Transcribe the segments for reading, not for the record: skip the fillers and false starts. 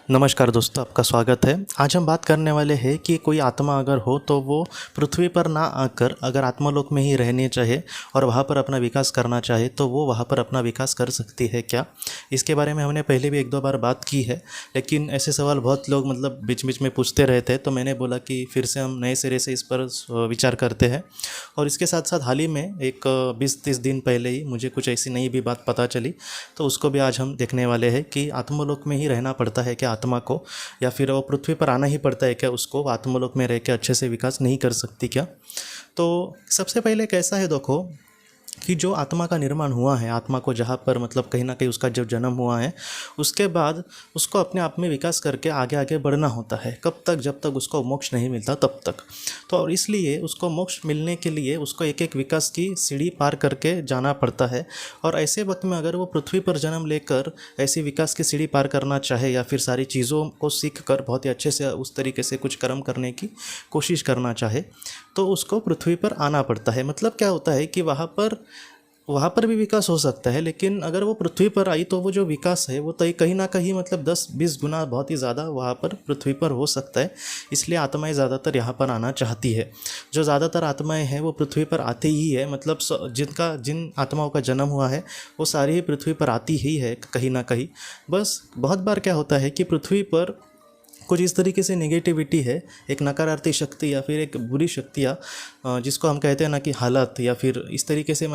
नमस्कार दोस्तों, आपका स्वागत है। आज हम बात करने वाले हैं कि कोई आत्मा अगर हो तो वो पृथ्वी पर ना आकर अगर आत्मलोक में ही रहने चाहे और वहाँ पर अपना विकास करना चाहे तो वो वहाँ पर अपना विकास कर सकती है क्या। इसके बारे में हमने पहले भी एक दो बार बात की है, लेकिन ऐसे सवाल बहुत लोग बीच बीच में पूछते रहते हैं, तो मैंने बोला कि फिर से हम नए सिरे से इस पर विचार करते हैं। और इसके साथ साथ हाल ही में एक 20-30 दिन पहले ही मुझे कुछ ऐसी नई भी बात पता चली, तो उसको भी आज हम देखने वाले हैं कि आत्मलोक में ही रहना पड़ता है क्या आत्मा को, या फिर वो पृथ्वी पर आना ही पड़ता है क्या उसको, आत्मलोक में रह के अच्छे से विकास नहीं कर सकती क्या। तो सबसे पहले कैसा है देखो कि जो आत्मा का निर्माण हुआ है, आत्मा को जहाँ पर कहीं ना कहीं उसका जब जन्म हुआ है, उसके बाद उसको अपने आप में विकास करके आगे आगे बढ़ना होता है। कब तक? जब तक उसको मोक्ष नहीं मिलता तब तक। तो और इसलिए उसको मोक्ष मिलने के लिए उसको एक एक विकास की सीढ़ी पार करके जाना पड़ता है। और ऐसे वक्त में अगर वो पृथ्वी पर जन्म लेकर ऐसी विकास की सीढ़ी पार करना चाहे, या फिर सारी चीज़ों को सीख कर बहुत ही अच्छे से उस तरीके से कुछ कर्म करने की कोशिश करना चाहे, तो उसको पृथ्वी पर आना पड़ता है। मतलब क्या होता है कि वहाँ पर भी विकास हो सकता है, लेकिन अगर वो पृथ्वी पर आई तो वो जो विकास है वो कहीं ना कहीं 10-20 गुना बहुत ही ज़्यादा वहाँ पर पृथ्वी पर हो सकता है। इसलिए आत्माएं ज़्यादातर यहाँ पर आना चाहती है। जो ज़्यादातर आत्माएं हैं वो पृथ्वी पर आती ही है, जिन आत्माओं का जन्म हुआ है वो सारी ही पृथ्वी पर आती ही है कहीं ना कहीं। बस बहुत बार क्या होता है कि पृथ्वी पर कुछ इस तरीके से नेगेटिविटी है, एक नकारात्मक शक्ति या फिर एक बुरी शक्तियाँ, जिसको हम कहते हैं ना कि हालत, या फिर इस तरीके से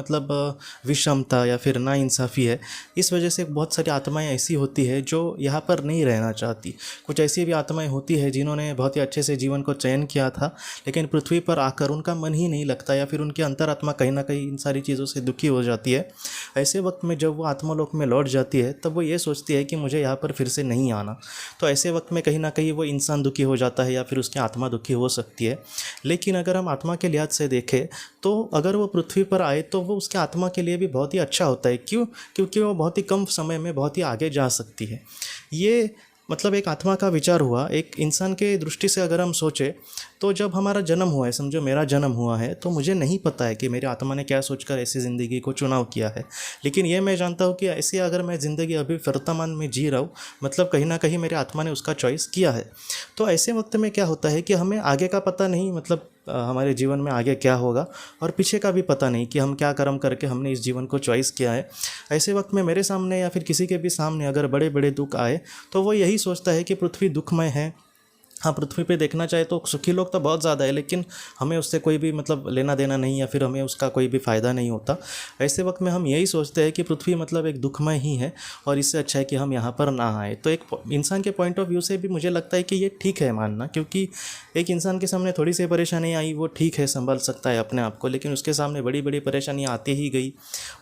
विषमता या फिर नाइंसाफ़ी है। इस वजह से बहुत सारी आत्माएं ऐसी होती है जो यहाँ पर नहीं रहना चाहती। कुछ ऐसी भी आत्माएं होती है जिन्होंने बहुत ही अच्छे से जीवन को चयन किया था, लेकिन पृथ्वी पर आकर उनका मन ही नहीं लगता, या फिर उनकी अंतरात्मा कहीं ना कहीं इन सारी चीज़ों से दुखी हो जाती है। ऐसे वक्त में जब वो आत्मलोक में लौट जाती है तब वो ये सोचती है कि मुझे यहाँ पर फिर से नहीं आना। तो ऐसे वक्त में कहीं ना कहीं वो इंसान दुखी हो जाता है, या फिर उसकी आत्मा दुखी हो सकती है। लेकिन अगर हम आत्मा के लिहाज से देखें तो अगर वो पृथ्वी पर आए तो वो उसके आत्मा के लिए भी बहुत ही अच्छा होता है। क्यों? क्योंकि वो बहुत ही कम समय में बहुत ही आगे जा सकती है। ये एक आत्मा का विचार हुआ। एक इंसान के दृष्टि से अगर हम सोचें तो जब हमारा जन्म हुआ है, समझो मेरा जन्म हुआ है, तो मुझे नहीं पता है कि मेरी आत्मा ने क्या सोचकर ऐसी ज़िंदगी को चुनाव किया है। लेकिन ये मैं जानता हूँ कि ऐसी अगर मैं ज़िंदगी अभी वर्तमान में जी रहा हूँ, कहीं ना कहीं मेरी आत्मा ने उसका चॉइस किया है। तो ऐसे वक्त में क्या होता है कि हमें आगे का पता नहीं, हमारे जीवन में आगे क्या होगा, और पीछे का भी पता नहीं कि हम क्या कर्म करके हमने इस जीवन को चॉइस किया है। ऐसे वक्त में मेरे सामने या फिर किसी के भी सामने अगर बड़े बड़े दुख आए तो वो यही सोचता है कि पृथ्वी दुखमय है। हाँ, पृथ्वी पे देखना चाहे तो सुखी लोग तो बहुत ज़्यादा है, लेकिन हमें उससे कोई भी लेना देना नहीं, या फिर हमें उसका कोई भी फ़ायदा नहीं होता। ऐसे वक्त में हम यही सोचते हैं कि पृथ्वी एक दुखमय ही है, और इससे अच्छा है कि हम यहाँ पर ना आए। तो एक इंसान के पॉइंट ऑफ व्यू से भी मुझे लगता है कि ये ठीक है मानना, क्योंकि एक इंसान के सामने थोड़ी सी परेशानी आई, वो ठीक है संभल सकता है अपने आप को, लेकिन उसके सामने बड़ी बड़ी परेशानियाँ आती ही गई।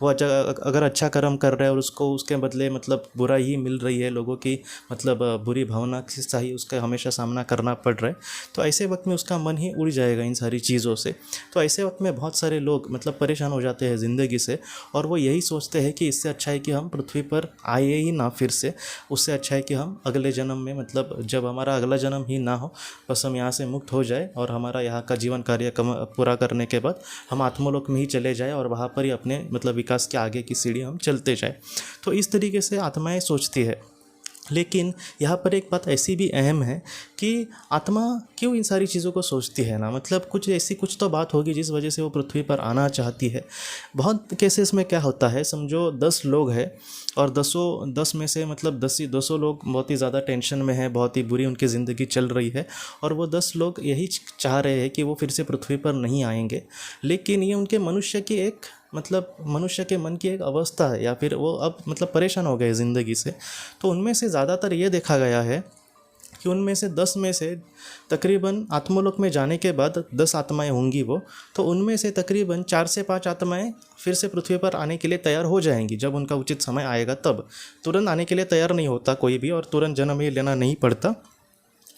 वो अगर अच्छा कर्म कर रहा है और उसको उसके बदले बुरा ही मिल रही है, लोगों की बुरी भावना से ही उसका हमेशा सामना करना पड़ रहा है, तो ऐसे वक्त में उसका मन ही उड़ जाएगा इन सारी चीज़ों से। तो ऐसे वक्त में बहुत सारे लोग परेशान हो जाते हैं ज़िंदगी से, और वो यही सोचते हैं कि इससे अच्छा है कि हम पृथ्वी पर आए ही ना फिर से। उससे अच्छा है कि हम अगले जन्म में जब हमारा अगला जन्म ही ना हो, बस हम यहाँ से मुक्त हो जाए और हमारा यहाँ का जीवन कार्य पूरा करने के बाद हम आत्मलोक में ही चले जाए, और वहाँ पर ही अपने विकास के आगे की सीढ़ी हम चलते जाए। तो इस तरीके से आत्माएं सोचती है। लेकिन यहाँ पर एक बात ऐसी भी अहम है कि आत्मा क्यों इन सारी चीज़ों को सोचती है ना, कुछ तो बात होगी जिस वजह से वो पृथ्वी पर आना चाहती है। बहुत केसेस में क्या होता है, समझो 10 लोग हैं, और 10 में से 200 लोग बहुत ही ज़्यादा टेंशन में है, बहुत ही बुरी उनकी ज़िंदगी चल रही है, और वो 10 लोग यही चाह रहे हैं कि वो फिर से पृथ्वी पर नहीं आएंगे। लेकिन ये उनके मनुष्य की एक मनुष्य के मन की एक अवस्था है, या फिर वो अब परेशान हो गए ज़िंदगी से। तो उनमें से ज़्यादातर ये देखा गया है कि उनमें से 10 में से तकरीबन आत्मलोक में जाने के बाद 10 आत्माएं होंगी वो, तो उनमें से तकरीबन 4 से 5 आत्माएं फिर से पृथ्वी पर आने के लिए तैयार हो जाएंगी जब उनका उचित समय आएगा। तब तुरंत आने के लिए तैयार नहीं होता कोई भी, और तुरंत जन्म ही लेना नहीं पड़ता,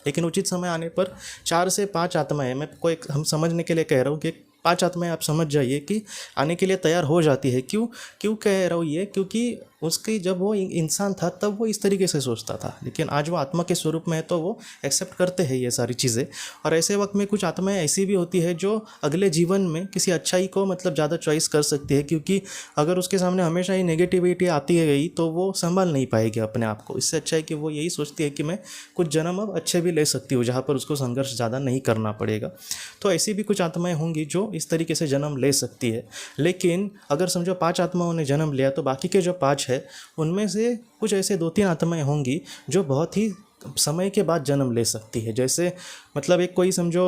लेकिन उचित समय आने पर 4 से 5 आत्माएं, हम समझने के लिए कह रहा हूँ कि 5 आत्माएं आप समझ जाइए कि आने के लिए तैयार हो जाती है। क्यों कह रहा हूँ ये? क्योंकि उसकी जब वो इंसान था तब वो इस तरीके से सोचता था, लेकिन आज वो आत्मा के स्वरूप में है तो वो एक्सेप्ट करते हैं ये सारी चीज़ें। और ऐसे वक्त में कुछ आत्माएं ऐसी भी होती है जो अगले जीवन में किसी अच्छाई को मतलब ज़्यादा चॉइस कर सकती है, क्योंकि अगर उसके सामने हमेशा ही नेगेटिविटी आती है गई तो वो संभाल नहीं पाएगी अपने आप को। इससे अच्छा है कि वो यही सोचती है कि मैं कुछ जन्म अब अच्छे भी ले सकती हूँ जहाँ पर उसको संघर्ष ज़्यादा नहीं करना पड़ेगा। तो ऐसी भी कुछ आत्माएं होंगी जो इस तरीके से जन्म ले सकती है। लेकिन अगर समझो 5 आत्माओं ने जन्म लिया तो बाकी के जो 5 है उनमें से कुछ ऐसे 2-3 आत्माएं होंगी जो बहुत ही समय के बाद जन्म ले सकती है। जैसे मतलब एक कोई समझो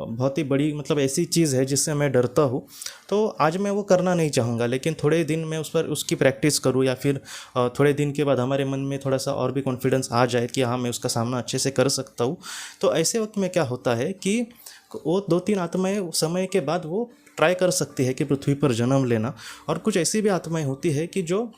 बहुत ही बड़ी मतलब ऐसी चीज़ है जिससे मैं डरता हूँ, तो आज मैं वो करना नहीं चाहूँगा, लेकिन थोड़े दिन मैं उस पर उसकी प्रैक्टिस करूँ या फिर थोड़े दिन के बाद हमारे मन में थोड़ा सा और भी कॉन्फिडेंस आ जाए कि हाँ मैं उसका सामना अच्छे से कर सकता हूँ। तो ऐसे वक्त में क्या होता है कि वो 2-3 आत्माएं समय के बाद वो ट्राई कर सकती है कि पृथ्वी पर जन्म लेना। और कुछ ऐसी भी आत्माएं होती है कि जो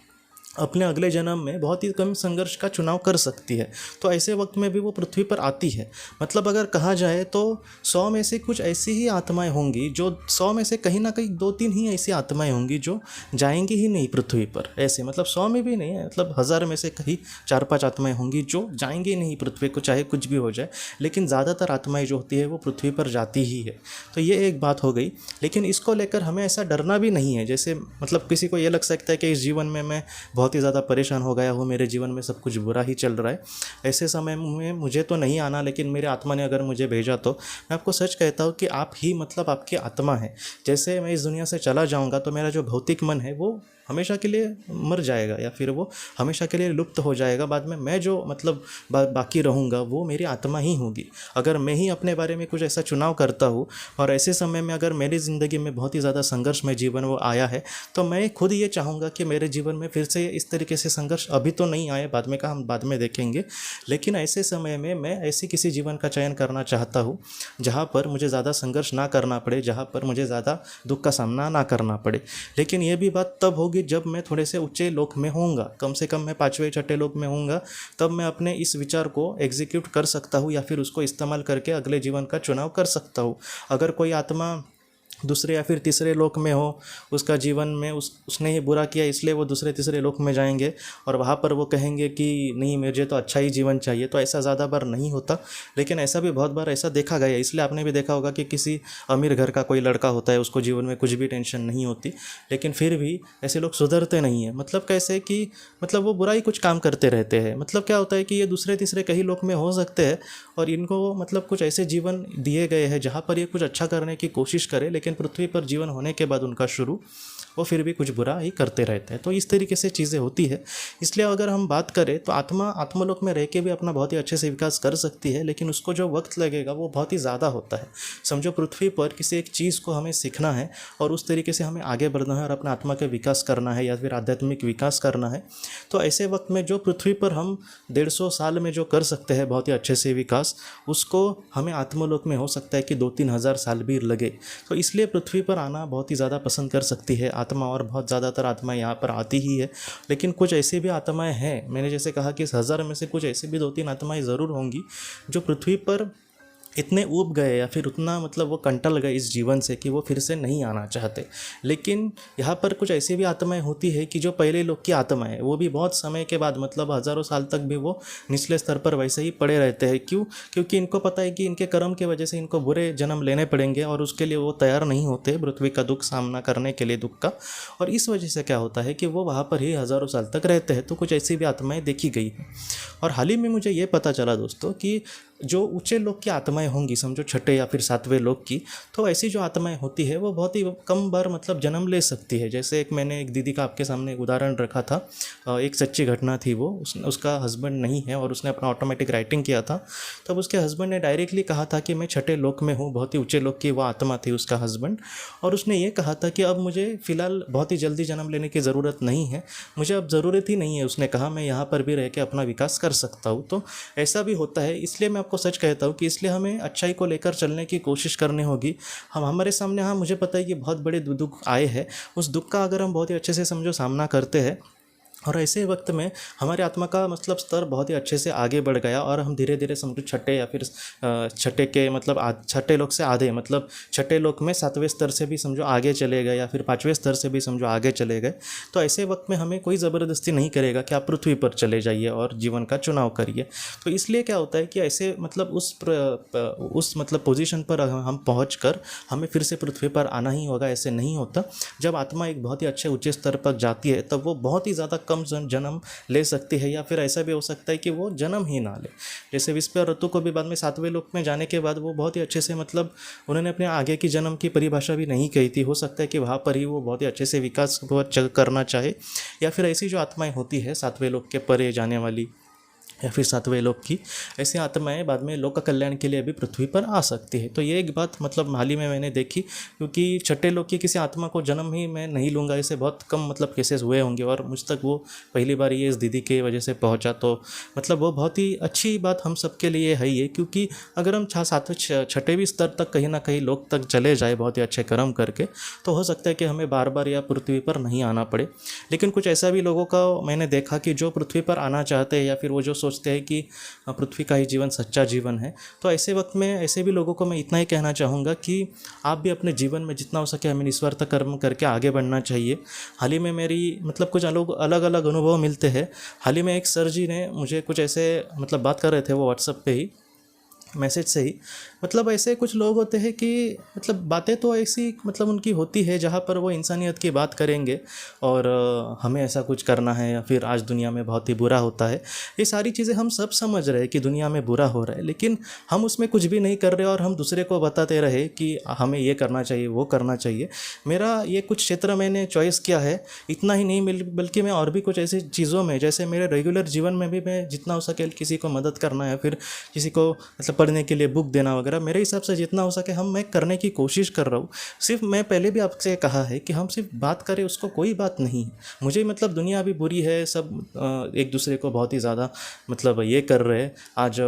अपने अगले जन्म में बहुत ही कम संघर्ष का चुनाव कर सकती है, तो ऐसे वक्त में भी वो पृथ्वी पर आती है। मतलब अगर कहा जाए तो 100 में से कुछ ऐसी ही आत्माएं होंगी जो 100 में से कहीं ना कहीं 2-3 ही ऐसी आत्माएं होंगी जो जाएंगी ही नहीं पृथ्वी पर। ऐसे मतलब 100 में भी नहीं है, मतलब 1000 में से कहीं 4-5 आत्माएं होंगी जो जाएंगी नहीं पृथ्वी को, चाहे कुछ भी हो जाए। लेकिन ज़्यादातर आत्माएं जो होती है वो पृथ्वी पर जाती ही है। तो ये एक बात हो गई। लेकिन इसको लेकर हमें ऐसा डरना भी नहीं है। जैसे मतलब किसी को ये लग सकता है कि इस जीवन में मैं बहुत ही ज़्यादा परेशान हो गया हूँ, मेरे जीवन में सब कुछ बुरा ही चल रहा है, ऐसे समय में मुझे तो नहीं आना, लेकिन मेरे आत्मा ने अगर मुझे भेजा तो मैं आपको सच कहता हूँ कि आप ही मतलब आपकी आत्मा है। जैसे मैं इस दुनिया से चला जाऊँगा तो मेरा जो भौतिक मन है वो हमेशा के लिए मर जाएगा या फिर वो हमेशा के लिए लुप्त हो जाएगा। बाद में मैं जो मतलब बाकी रहूँगा वो मेरी आत्मा ही होगी। अगर मैं ही अपने बारे में कुछ ऐसा चुनाव करता हूँ और ऐसे समय में अगर मेरी ज़िंदगी में बहुत ही ज़्यादा संघर्षमय जीवन वो आया है, तो मैं खुद ये चाहूँगा कि मेरे जीवन में फिर से इस तरीके से संघर्ष अभी तो नहीं आए, बाद में का हम बाद में देखेंगे, लेकिन ऐसे समय में मैं ऐसी किसी जीवन का चयन करना चाहता हूँ जहाँ पर मुझे ज़्यादा संघर्ष ना करना पड़े, जहाँ पर मुझे ज़्यादा दुख का सामना ना करना पड़े। लेकिन ये भी बात तब होगी जब मैं थोड़े से ऊंचे लोक में होऊंगा, कम से कम मैं 5वें-6ठे लोक में होऊंगा, तब मैं अपने इस विचार को एग्जीक्यूट कर सकता हूँ या फिर उसको इस्तेमाल करके अगले जीवन का चुनाव कर सकता हूँ। अगर कोई आत्मा दूसरे या फिर तीसरे लोक में हो, उसका जीवन में उसने ही बुरा किया इसलिए वो दूसरे तीसरे लोक में जाएंगे और वहाँ पर वो कहेंगे कि नहीं मुझे तो अच्छा ही जीवन चाहिए। तो ऐसा ज़्यादा बार नहीं होता, लेकिन ऐसा भी बहुत बार ऐसा देखा गया है। इसलिए आपने भी देखा होगा कि किसी अमीर घर का कोई लड़का होता है, उसको जीवन में कुछ भी टेंशन नहीं होती, लेकिन फिर भी ऐसे लोग सुधरते नहीं हैं। मतलब कैसे कि मतलब वो बुरा ही कुछ काम करते रहते हैं। मतलब क्या होता है कि ये दूसरे तीसरे कहीं लोक में हो सकते हैं और इनको मतलब कुछ ऐसे जीवन दिए गए हैं जहाँ पर ये कुछ अच्छा करने की कोशिश करें, लेकिन पृथ्वी पर जीवन होने के बाद उनका शुरू वो फिर भी कुछ बुरा ही करते रहते हैं। तो इस तरीके से चीज़ें होती है। इसलिए अगर हम बात करें तो आत्मा आत्मलोक में रह के भी अपना बहुत ही अच्छे से विकास कर सकती है, लेकिन उसको जो वक्त लगेगा वो बहुत ही ज़्यादा होता है। समझो पृथ्वी पर किसी एक चीज़ को हमें सीखना है और उस तरीके से हमें आगे बढ़ना है और अपना आत्मा का विकास करना है या फिर आध्यात्मिक विकास करना है, तो ऐसे वक्त में जो पृथ्वी पर हम 150 साल में जो कर सकते हैं बहुत ही अच्छे से विकास, उसको हमें आत्मलोक में हो सकता है कि 2-3 हज़ार साल भी लगे। तो इसलिए पृथ्वी पर आना बहुत ही ज़्यादा पसंद कर सकती है आत्मा, और बहुत ज़्यादातर आत्माएं यहाँ पर आती ही है। लेकिन कुछ ऐसी भी आत्माएं हैं, मैंने जैसे कहा कि इस 1000 में से कुछ ऐसी भी 2-3 आत्माएं ज़रूर होंगी जो पृथ्वी पर इतने ऊब गए या फिर उतना मतलब वो कंटल गए इस जीवन से कि वो फिर से नहीं आना चाहते। लेकिन यहाँ पर कुछ ऐसी भी आत्माएं होती है कि जो पहले लोग की आत्माएं है, वो भी बहुत समय के बाद मतलब हज़ारों साल तक भी वो निचले स्तर पर वैसे ही पड़े रहते हैं। क्यों? क्योंकि इनको पता है कि इनके कर्म की वजह से इनको बुरे जन्म लेने पड़ेंगे और उसके लिए वो तैयार नहीं होते पृथ्वी का दुख सामना करने के लिए, दुख का। और इस वजह से क्या होता है कि वो वहाँ पर ही हज़ारों साल तक रहते हैं। तो कुछ ऐसी भी आत्माएँ देखी गई हैं। और हाल ही में मुझे ये पता चला दोस्तों कि जो ऊंचे लोग की आत्माएं होंगी, समझो 6ठे या फिर 7वें लोग की, तो ऐसी जो आत्माएं होती है वो बहुत ही कम बार मतलब जन्म ले सकती है। जैसे मैंने एक दीदी का आपके सामने एक उदाहरण रखा था, एक सच्ची घटना थी वो। उसका हस्बैंड नहीं है और उसने अपना ऑटोमेटिक राइटिंग किया था। तब उसके हस्बैंड ने डायरेक्टली कहा था कि मैं 6ठे लोक में हूँ, बहुत ही ऊँचे लोक की वो आत्मा थी उसका हस्बैंड। और उसने ये कहा था कि अब मुझे फ़िलहाल बहुत ही जल्दी जन्म लेने की ज़रूरत नहीं है, मुझे अब ज़रूरत ही नहीं है। उसने कहा मैं यहाँ पर भी रह के अपना विकास कर सकता हूँ। तो ऐसा भी होता है। इसलिए मैं आपको सच कहता हूँ कि इसलिए हमें अच्छाई को लेकर चलने की कोशिश करनी होगी। हम हमारे सामने, हाँ मुझे पता है कि बहुत बड़े दुख आए हैं, उस दुख का अगर हम बहुत ही अच्छे से समझो सामना करते हैं और ऐसे वक्त में हमारे आत्मा का मतलब स्तर बहुत ही अच्छे से आगे बढ़ गया और हम धीरे धीरे समझो छठे या फिर छठे के मतलब छठे लोक से आधे मतलब छठे लोक में सातवें स्तर से भी समझो आगे चले गए या फिर पाँचवें स्तर से भी समझो आगे चले गए। तो ऐसे वक्त में हमें कोई ज़बरदस्ती नहीं करेगा कि आप पृथ्वी पर चले जाइए और जीवन का चुनाव करिए। तो इसलिए क्या होता है कि ऐसे मतलब उस मतलब पोजीशन पर हम पहुँच कर हमें फिर से पृथ्वी पर आना ही होगा, ऐसे नहीं होता। जब आत्मा एक बहुत ही अच्छे ऊँचे स्तर पर जाती है तब वो बहुत ही ज़्यादा कम जन्म ले सकती है, या फिर ऐसा भी हो सकता है कि वो जन्म ही ना ले। जैसे विस्पा और ऋतु को भी बाद में सातवें लोक में जाने के बाद वो बहुत ही अच्छे से मतलब उन्होंने अपने आगे की जन्म की परिभाषा भी नहीं कही थी। हो सकता है कि वहाँ पर ही वो बहुत ही अच्छे से विकास करना चाहे, या फिर ऐसी जो आत्माएं होती है सातवें लोक के परे जाने वाली या फिर सातवें लोक की, ऐसी आत्माएं बाद में लोक कल्याण के लिए भी पृथ्वी पर आ सकती है। तो ये एक बात मतलब हाल ही में मैंने देखी, क्योंकि छठे लोक की किसी आत्मा को जन्म ही मैं नहीं लूँगा, ऐसे बहुत कम मतलब केसेस हुए होंगे और मुझ तक वो पहली बार ये इस दीदी की वजह से पहुँचा। तो मतलब वो बहुत ही अच्छी बात हम सबके लिए है ये, क्योंकि अगर हम सातवें छठेवीं स्तर तक कहीं ना कहीं लोक तक चले जाए बहुत ही अच्छे कर्म करके, तो हो सकता है कि हमें बार बार या पृथ्वी पर नहीं आना पड़े। लेकिन कुछ ऐसा भी लोगों का मैंने देखा कि जो पृथ्वी पर आना चाहते हैं या फिर वो जो सोचते हैं कि पृथ्वी का ही जीवन सच्चा जीवन है, तो ऐसे वक्त में ऐसे भी लोगों को मैं इतना ही कहना चाहूँगा कि आप भी अपने जीवन में जितना हो सके हमें निस्वार्थ कर्म करके आगे बढ़ना चाहिए। हाल ही में मेरी मतलब कुछ अलग अलग अनुभव मिलते हैं। हाल ही में एक सर जी ने मुझे कुछ ऐसे मतलब बात कर रहे थे वो व्हाट्सएप पे ही, मैसेज से ही। मतलब ऐसे कुछ लोग होते हैं कि मतलब बातें तो ऐसी मतलब उनकी होती है जहाँ पर वो इंसानियत की बात करेंगे और हमें ऐसा कुछ करना है या फिर आज दुनिया में बहुत ही बुरा होता है। ये सारी चीज़ें हम सब समझ रहे हैं कि दुनिया में बुरा हो रहा है, लेकिन हम उसमें कुछ भी नहीं कर रहे और हम दूसरे को बताते रहे कि हमें ये करना चाहिए वो करना चाहिए। मेरा ये कुछ क्षेत्र मैंने चॉइस किया है, इतना ही नहीं बल्कि मैं और भी कुछ ऐसी चीज़ों में, जैसे मेरे रेगुलर जीवन में भी मैं जितना हो सके किसी को मदद करना या फिर किसी को मतलब पढ़ने के लिए बुक देना वगैरह, मेरे हिसाब से जितना हो सके मैं करने की कोशिश कर रहा हूँ। सिर्फ मैं पहले भी आपसे कहा है कि हम सिर्फ बात करें उसको कोई बात नहीं। मुझे मतलब दुनिया अभी बुरी है, सब एक दूसरे को बहुत ही ज़्यादा मतलब ये कर रहे हैं आज,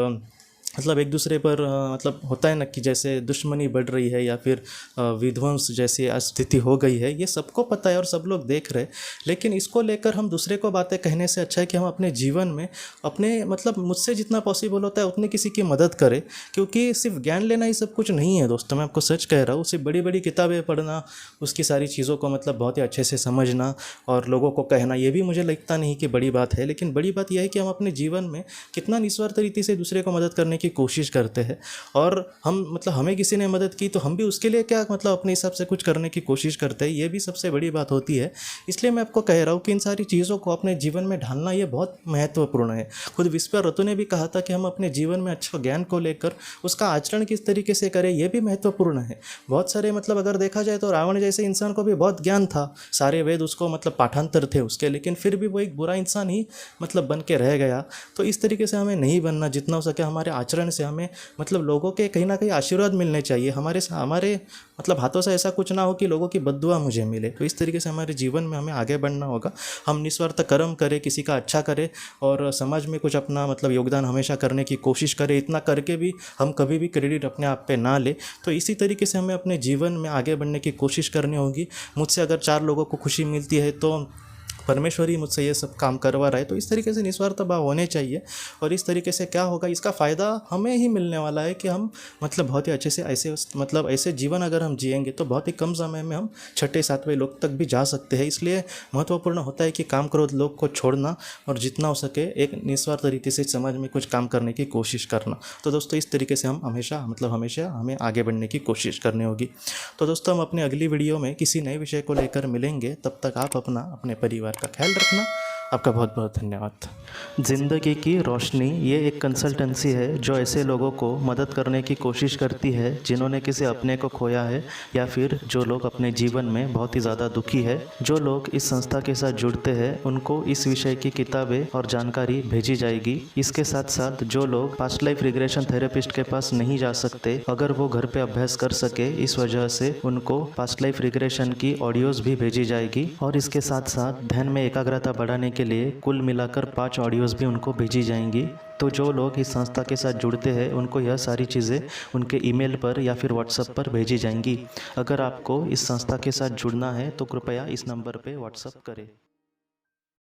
मतलब एक दूसरे पर मतलब होता है ना कि जैसे दुश्मनी बढ़ रही है या फिर विध्वंस जैसी स्थिति हो गई है, ये सबको पता है और सब लोग देख रहे हैं। लेकिन इसको लेकर हम दूसरे को बातें कहने से अच्छा है कि हम अपने जीवन में अपने मतलब मुझसे जितना पॉसिबल होता है उतनी किसी की मदद करें, क्योंकि सिर्फ ज्ञान लेना ही सब कुछ नहीं है दोस्तों। मैं आपको सच कह रहा हूँ, सिर्फ बड़ी बड़ी किताबें पढ़ना, उसकी सारी चीज़ों को मतलब बहुत ही अच्छे से समझना और लोगों को कहना, ये भी मुझे लगता नहीं कि बड़ी बात है। लेकिन बड़ी बात यह है कि हम अपने जीवन में कितना निस्वार्थ रीति से दूसरे को मदद करने की कोशिश करते हैं, और हम मतलब हमें किसी ने मदद की तो हम भी उसके लिए क्या मतलब अपने हिसाब से कुछ करने की कोशिश करते हैं। ये भी सबसे बड़ी बात होती है। इसलिए मैं आपको कह रहा हूँ कि इन सारी चीज़ों को अपने जीवन में ढालना ये बहुत महत्वपूर्ण है। खुद विस्पा ऋतु ने भी कहा था कि हम अपने जीवन में अच्छा ज्ञान को लेकर उसका आचरण किस तरीके से करें, यह भी महत्वपूर्ण है। बहुत सारे मतलब अगर देखा जाए तो रावण जैसे इंसान को भी बहुत ज्ञान था, सारे वेद उसको मतलब पाठांतर थे उसके, लेकिन फिर भी वो एक बुरा इंसान ही मतलब बन के रह गया। तो इस तरीके से हमें नहीं बनना, जितना हो सके हमारे आचरण से हमें मतलब लोगों के कहीं ना कहीं आशीर्वाद मिलने चाहिए। हमारे मतलब हाथों से ऐसा कुछ ना हो कि लोगों की बद्दुआ मुझे मिले। तो इस तरीके से हमारे जीवन में हमें आगे बढ़ना होगा। हम निस्वार्थ कर्म करें, किसी का अच्छा करें और समाज में कुछ अपना मतलब योगदान हमेशा करने की कोशिश करें। इतना करके भी हम कभी भी क्रेडिट अपने आप पे ना ले। तो इसी तरीके से हमें अपने जीवन में आगे बढ़ने की कोशिश करनी होगी। मुझसे अगर 4 लोगों को खुशी मिलती है तो परमेश्वर ही मुझसे ये सब काम करवा रहा है। तो इस तरीके से निस्वार्थ भाव होने चाहिए, और इस तरीके से क्या होगा, इसका फ़ायदा हमें ही मिलने वाला है कि हम मतलब बहुत ही अच्छे से ऐसे जीवन अगर हम जिएंगे तो बहुत ही कम समय में हम छठे सातवें लोक तक भी जा सकते हैं। इसलिए महत्वपूर्ण होता है कि काम क्रोध लोग को छोड़ना और जितना हो सके एक निस्वार्थ रीति से समाज में कुछ काम करने की कोशिश करना। तो दोस्तों इस तरीके से हम हमेशा हमें आगे बढ़ने की कोशिश करनी होगी। तो दोस्तों हम अपने अगली वीडियो में किसी नए विषय को लेकर मिलेंगे। तब तक आप अपने परिवार का ख्याल रखना। आपका बहुत बहुत धन्यवाद। ज़िंदगी की रोशनी ये एक कंसल्टेंसी है जो ऐसे लोगों को मदद करने की कोशिश करती है जिन्होंने किसी अपने को खोया है, या फिर जो लोग अपने जीवन में बहुत ही ज़्यादा दुखी है। जो लोग इस संस्था के साथ जुड़ते हैं उनको इस विषय की किताबें और जानकारी भेजी जाएगी। इसके साथ साथ जो लोग पास्ट लाइफ रिग्रेशन थेरेपिस्ट के पास नहीं जा सकते, अगर वो घर पे अभ्यास कर सके, इस वजह से उनको पास्ट लाइफ रिग्रेशन की ऑडियोज भी भेजी जाएगी। और इसके साथ साथ ध्यान में एकाग्रता बढ़ाने के लिए कुल मिलाकर 5 ऑडियोज़ भी उनको भेजी जाएंगी। तो जो लोग इस संस्था के साथ जुड़ते हैं उनको यह सारी चीज़ें उनके ईमेल पर या फिर व्हाट्सएप पर भेजी जाएंगी। अगर आपको इस संस्था के साथ जुड़ना है तो कृपया इस नंबर पे व्हाट्सएप करें।